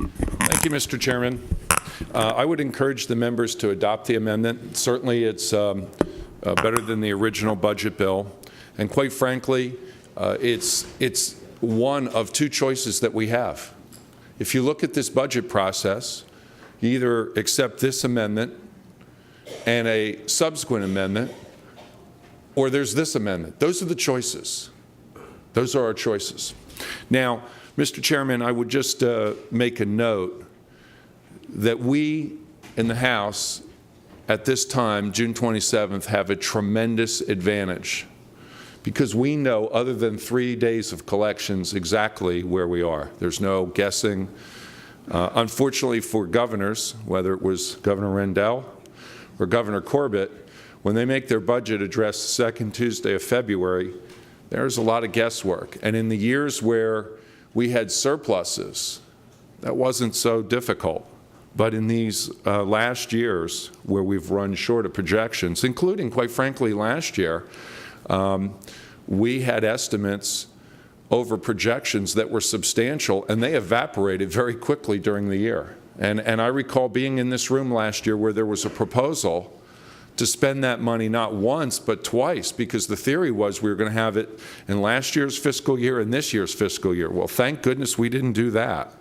Thank you, Mr. Chairman. I would encourage the members to adopt the amendment. Certainly, it's better than the original budget bill. And quite frankly, it's one of two choices that we have. If you look at this budget process, you either accept this amendment and a subsequent amendment, or there's this amendment. Those are the choices. Those are our choices. Now, Mr. Chairman, I would just make a note that we in the House at this time, June 27th, have a tremendous advantage because we know, other than 3 days of collections, exactly where we are. There's no guessing. Unfortunately for governors, whether it was Governor Rendell or Governor Corbett, when they make their budget address the second Tuesday of February, there's a lot of guesswork. And in the years where we had surpluses, that wasn't so difficult. But in these last years where we've run short of projections, including, quite frankly, last year, we had estimates over projections that were substantial, and they evaporated very quickly during the year. And I recall being in this room last year where there was a proposal to spend that money not once but twice, because the theory was we were going to have it in last year's fiscal year and this year's fiscal year. Well, thank goodness we didn't do that.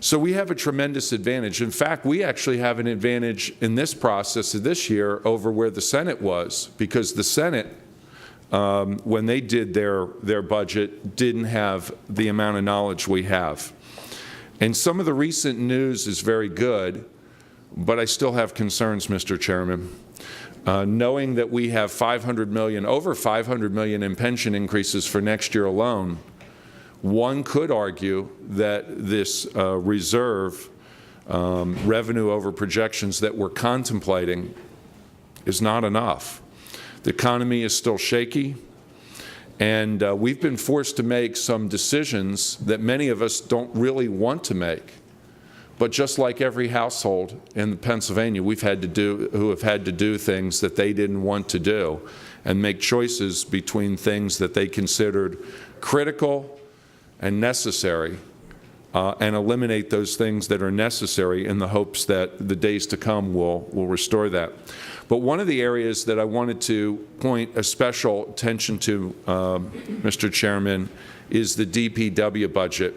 So we have a tremendous advantage. In fact, we actually have an advantage in this process of this year over where the Senate was, because the Senate, when they did their budget, didn't have the amount of knowledge we have. And some of the recent news is very good, but I still have concerns, Mr. Chairman. Knowing that we have $500 million, over $500 million in pension increases for next year alone, one could argue that this reserve revenue over projections that we're contemplating is not enough. The economy is still shaky, and we've been forced to make some decisions that many of us don't really want to make. But just like every household in Pennsylvania, who have had to do things that they didn't want to do and make choices between things that they considered critical and necessary, and eliminate those things that are necessary in the hopes that the days to come will restore that. But one of the areas that I wanted to point a special attention to, Mr. Chairman, is the DPW budget.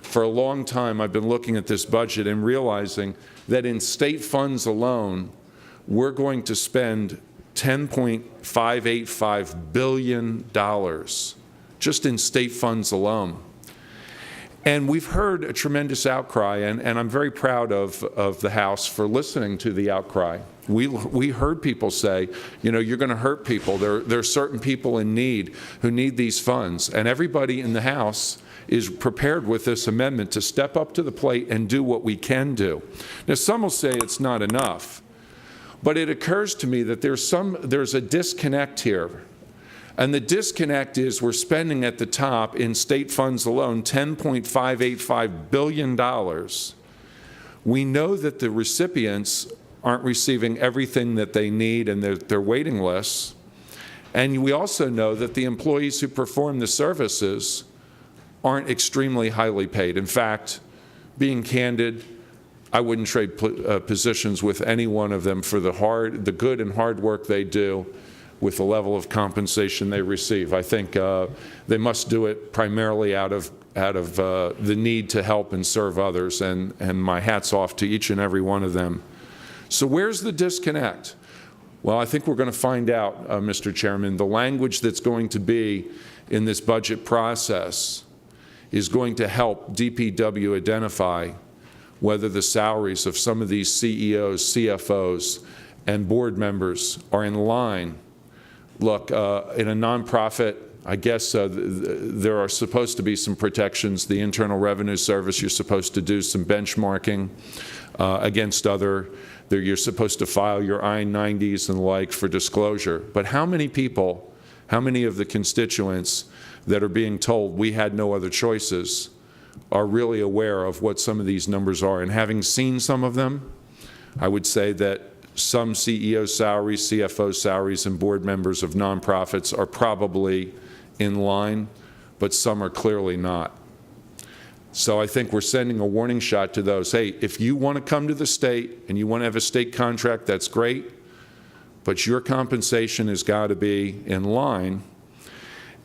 For a long time, I've been looking at this budget and realizing that in state funds alone, we're going to spend $10.585 billion just in state funds alone. And we've heard a tremendous outcry, and I'm very proud of the House for listening to the outcry. We heard people say, you know, you're going to hurt people. There are certain people in need who need these funds, and everybody in the House is prepared with this amendment to step up to the plate and do what we can do. Now, some will say it's not enough, but it occurs to me that there's a disconnect here. And the disconnect is we're spending at the top in state funds alone $10.585 billion. We know that the recipients aren't receiving everything that they need and their waiting lists. And we also know that the employees who perform the services aren't extremely highly paid. In fact, being candid, I wouldn't trade positions with any one of them for the good and hard work they do with the level of compensation they receive. I think they must do it primarily out of the need to help and serve others, and my hat's off to each and every one of them. So where's the disconnect? Well, I think we're going to find out, Mr. Chairman. The language that's going to be in this budget process is going to help DPW identify whether the salaries of some of these CEOs, CFOs, and board members are in line. Look, in a nonprofit, I guess there are supposed to be some protections. The Internal Revenue Service, you're supposed to do some benchmarking against you're supposed to file your I-90s and the like for disclosure. But how many people, how many of the constituents that are being told we had no other choices are really aware of what some of these numbers are? And having seen some of them, I would say that some CEO salaries, CFO salaries, and board members of nonprofits are probably in line, but some are clearly not. So I think we're sending a warning shot to those. Hey, if you want to come to the state and you want to have a state contract, that's great, but your compensation has got to be in line.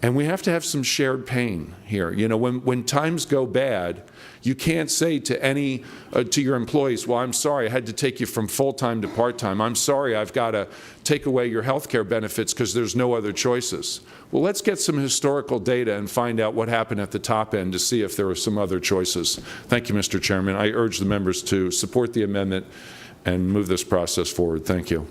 And we have to have some shared pain here. You know, when times go bad, you can't say to your employees, well, I'm sorry, I had to take you from full-time to part-time. I'm sorry, I've got to take away your health care benefits because there's no other choices. Well, let's get some historical data and find out what happened at the top end to see if there were some other choices. Thank you, Mr. Chairman. I urge the members to support the amendment and move this process forward. Thank you.